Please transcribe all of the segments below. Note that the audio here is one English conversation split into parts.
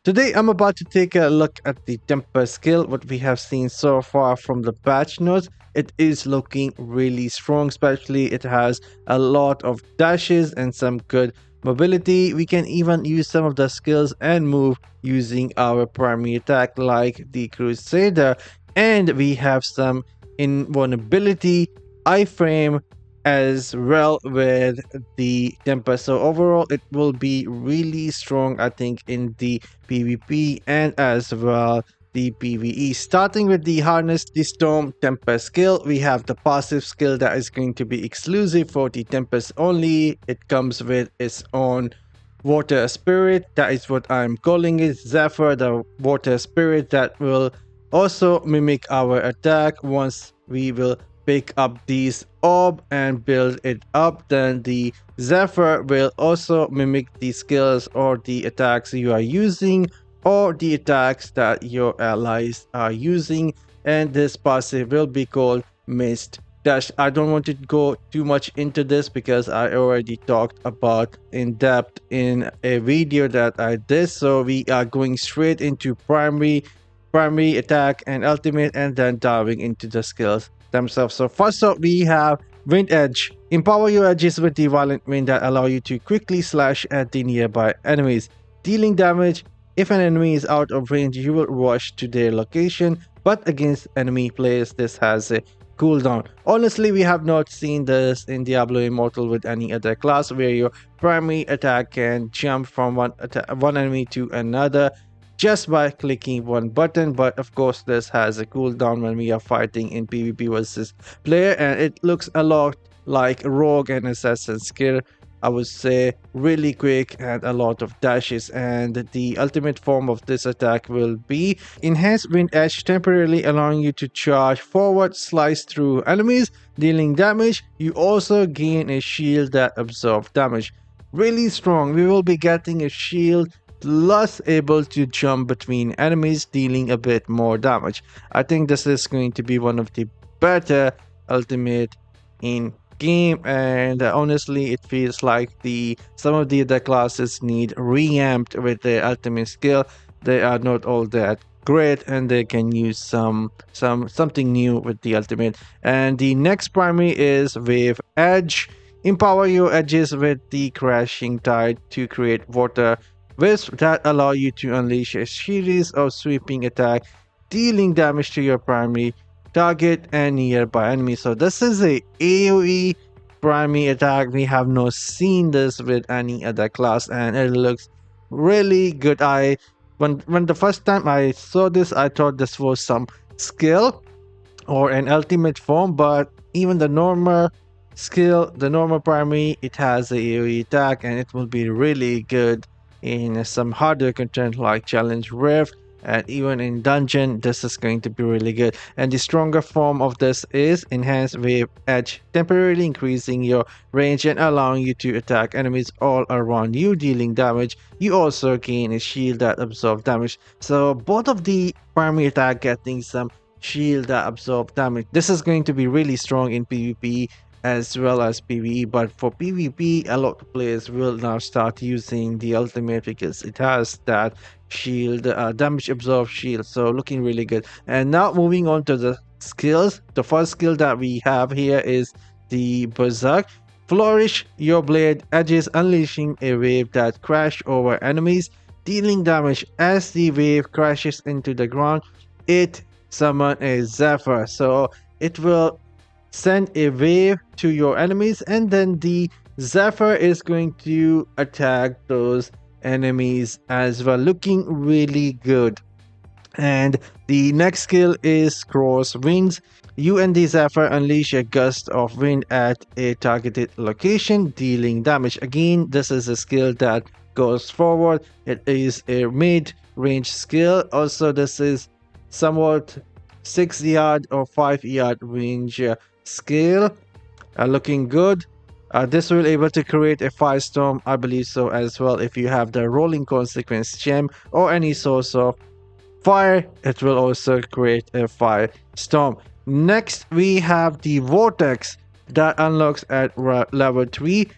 Today I'm about to take a look at the Tempest skill, what we have seen so far from the patch notes. It is looking really strong, especially it has a lot of dashes and some good mobility. We can even use some of the skills and move using our primary attack like the Crusader. And we have some invulnerability, iframe, as well with the Tempest. So overall, it will be really strong, I think, in the PvP and as well the PvE. Starting with the Harness the Storm Tempest skill, we have the passive skill that is going to be exclusive for the Tempest only. It comes with its own water spirit, that is what I'm calling it, Zephyr, the water spirit that will also mimic our attack. Once we will pick up these orb and build it up, then the Zephyr will also mimic the skills or the attacks you are using or the attacks that your allies are using, and this passive will be called Mist Dash. I don't want to go too much into this because I already talked about in depth in a video that I did, so we are going straight into primary attack and ultimate, and then diving into the skills themselves. So first up, we have Wind Edge. Empower your edges with the violent wind that allow you to quickly slash at the nearby enemies, dealing damage. If an enemy is out of range, you will rush to their location, but against enemy players, this has a cooldown. Honestly, we have not seen this in Diablo Immortal with any other class, where your primary attack can jump from one enemy to another just by clicking one button. But of course, this has a cooldown when we are fighting in PvP versus player, and it looks a lot like rogue and assassin skill. I would say really quick and a lot of dashes, and the ultimate form of this attack will be Enhanced Wind Edge, temporarily allowing you to charge forward, slice through enemies, dealing damage. You also gain a shield that absorbs damage. Really strong. We will be getting a shield plus able to jump between enemies, dealing a bit more damage. I think this is going to be one of the better ultimate in game, and honestly it feels like the some of the other classes need reamped with their ultimate skill. They are not all that great, and they can use something new with the ultimate. And the next primary is Wave Edge. Empower your edges with the Crashing Tide to create water wisps that allow you to unleash a series of sweeping attacks, dealing damage to your primary target and nearby enemies. So this is a AoE primary attack. We have not seen this with any other class, and it looks really good. When the first time I saw this, I thought this was some skill or an ultimate form, but even the normal skill, the normal primary, it has a AoE attack, and it will be really good in some harder content like Challenge Rift, and even in dungeon. This is going to be really good. And the stronger form of this is Enhanced Wave Edge, temporarily increasing your range and allowing you to attack enemies all around you, dealing damage. You also gain a shield that absorbs damage. So both of the primary attack getting some shield that absorb damage. This is going to be really strong in PvP as well as PvE, but for PvP, a lot of players will now start using the ultimate because it has that shield, damage absorb shield, so looking really good. And now moving on to the skills. The first skill that we have here is the Berserk. Flourish your blade edges, unleashing a wave that crash over enemies, dealing damage. As the wave crashes into the ground, it summon a Zephyr, so it will send a wave to your enemies, and then the Zephyr is going to attack those enemies as well, looking really good. And the next skill is Cross Winds. You and the Zephyr unleash a gust of wind at a targeted location, dealing damage. Again, this is a skill that goes forward. It is a mid-range skill. Also, this is somewhat 6 yard or 5 yard range skill, looking good. This will able to create a firestorm, I believe so as well. If you have the rolling consequence gem or any source of fire, it will also create a firestorm. Next we have the vortex that unlocks at level 3.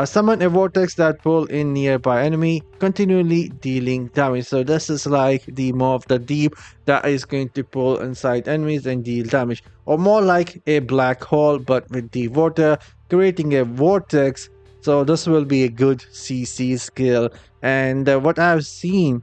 Summon a vortex that pull in nearby enemy, continually dealing damage. So this is like the Maw of the Deep that is going to pull inside enemies and deal damage, or more like a black hole but with the water, creating a vortex. So this will be a good CC skill. And what I've seen,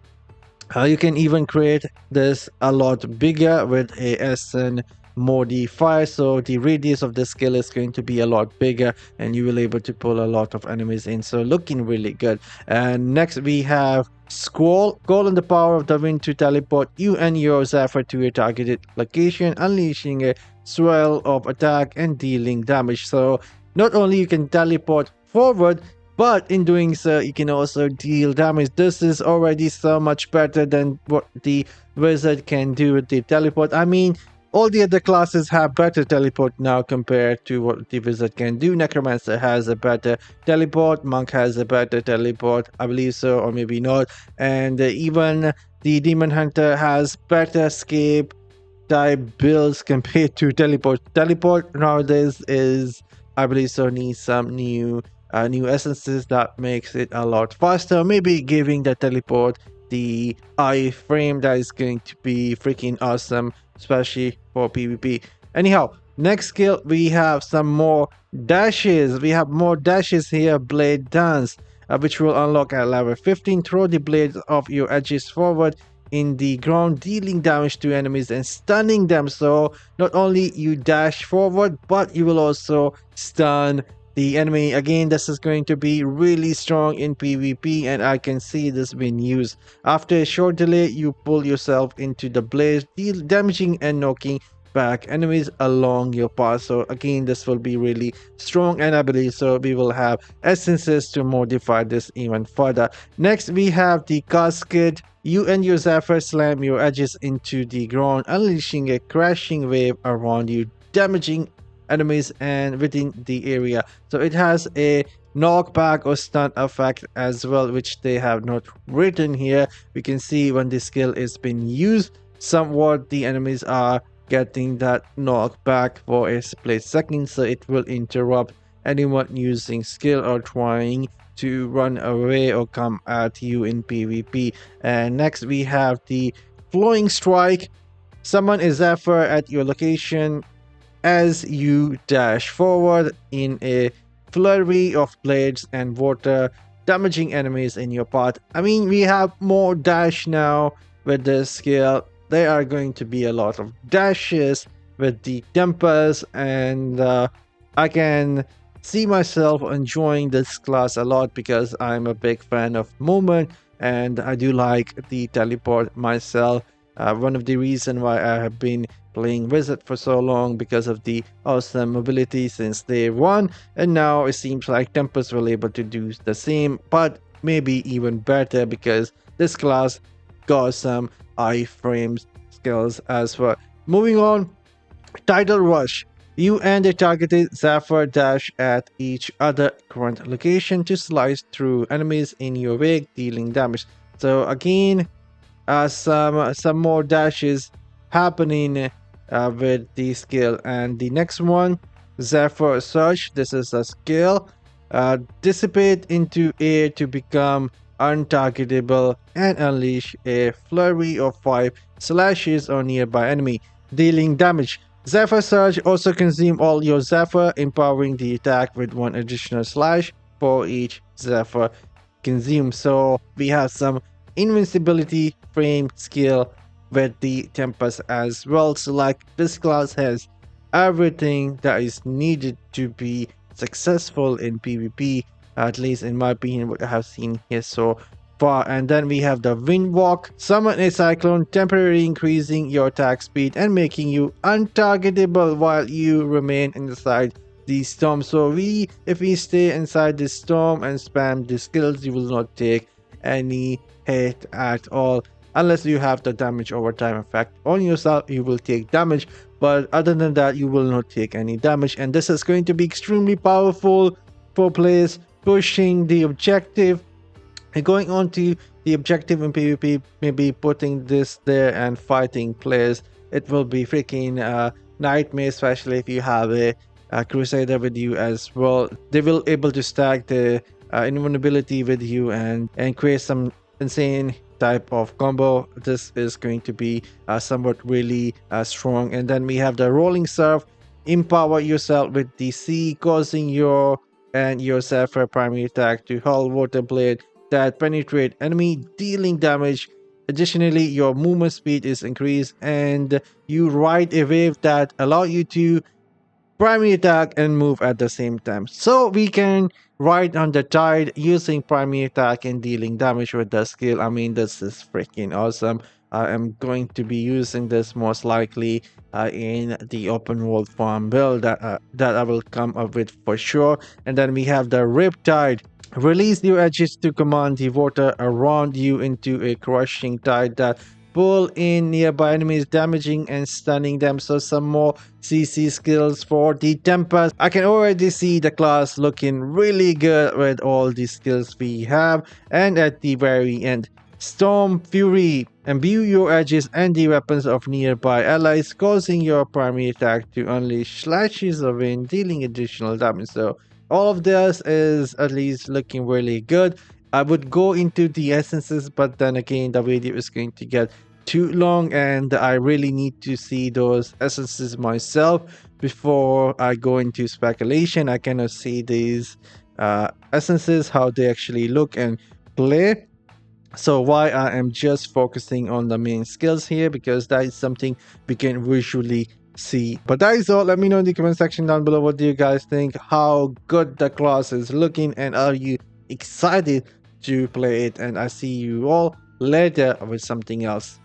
you can even create this a lot bigger with a SN modifier, so the radius of the skill is going to be a lot bigger and you will able to pull a lot of enemies in, so looking really good. And next we have Squall. Call on the power of the wind to teleport you and your Zephyr to a targeted location, unleashing a swell of attack and dealing damage. So not only you can teleport forward, but in doing so, you can also deal damage. This is already so much better than what the wizard can do with the teleport. I mean, all the other classes have better teleport now compared to what the wizard can do. Necromancer has a better teleport. Monk has a better teleport. I believe so, or maybe not. And even the Demon Hunter has better escape type builds compared to teleport. Teleport nowadays is, I believe so, needs some new essences that makes it a lot faster. Maybe giving the teleport the iframe that is going to be freaking awesome, especially for PvP. Anyhow, next skill we have some more dashes. We have more dashes here. Blade Dance, which will unlock at level 15. Throw the blades of your edges forward in the ground, dealing damage to enemies and stunning them. So not only you dash forward, but you will also stun the enemy. Again, this is going to be really strong in PvP, and I can see this being used. After a short delay, you pull yourself into the blaze, deal damaging and knocking back enemies along your path. So again, this will be really strong, and I believe so we will have essences to modify this even further. Next we have the cascade. You and your Zephyr slam your edges into the ground, unleashing a crashing wave around you, damaging enemies and within the area. So it has a knockback or stun effect as well, which they have not written here. We can see when the skill is being used, somewhat the enemies are getting that knockback for a split second, so it will interrupt anyone using skill or trying to run away or come at you in PvP. And next we have the Flowing Strike. Summon a Zephyr at your location as you dash forward in a flurry of blades and water, damaging enemies in your path. I mean, we have more dash now with this skill. There are going to be a lot of dashes with the Tempest, and I can see myself enjoying this class a lot because I'm a big fan of movement and I do like the teleport myself. One of the reasons why I have been playing Wizard for so long, because of the awesome mobility since day one, and now it seems like Tempest will able to do the same, but maybe even better because this class got some iframes skills as well. Moving on, Tidal Rush. You and a targeted Zephyr dash at each other current location to slice through enemies in your wake, dealing damage. So again, some more dashes happening with the skill. And the next one, Zephyr Surge. This is a skill. Dissipate into air to become untargetable and unleash a flurry of 5 slashes on nearby enemy, dealing damage. Zephyr Surge also consume all your Zephyr, empowering the attack with 1 additional slash for each Zephyr consumed. So we have some invincibility frame skill with the Tempest as well. So like this class has everything that is needed to be successful in PvP, at least in my opinion, what I have seen here so far. And then we have the Wind Walk. Summon a cyclone, temporarily increasing your attack speed and making you untargetable while you remain inside the storm. So if we stay inside the storm and spam the skills, you will not take any hit at all. Unless you have the damage over time effect on yourself, you will take damage, but other than that you will not take any damage. And this is going to be extremely powerful for players pushing the objective and going on to the objective in PvP. Maybe putting this there and fighting players, it will be freaking nightmare, especially if you have a Crusader with you as well. They will able to stack the invulnerability with you and create some insane type of combo. This is going to be somewhat really strong. And then we have the rolling surf. Empower yourself with DC, causing your and your Sapphire primary attack to hull water blade that penetrate enemy, dealing damage. Additionally, your movement speed is increased and you ride a wave that allow you to primary attack and move at the same time. So we can ride on the tide using primary attack and dealing damage with the skill. I mean, this is freaking awesome. I am going to be using this most likely in the open world farm build that I will come up with for sure. And then we have the Riptide. Release your edges to command the water around you into a crushing tide that pull in nearby enemies, damaging and stunning them. So some more CC skills for the Tempest. I can already see the class looking really good with all the skills we have. And at the very end, Storm Fury. Imbue your edges and the weapons of nearby allies, causing your primary attack to unleash slashes of wind, dealing additional damage. So all of this is at least looking really good. I would go into the essences, but then again, the video is going to get too long and I really need to see those essences myself before I go into speculation. I cannot see these essences, how they actually look and play. So why I am just focusing on the main skills here, because that is something we can visually see. But that is all. Let me know in the comment section down below, what do you guys think, how good the class is looking, and are you excited to play it? And I see you all later with something else.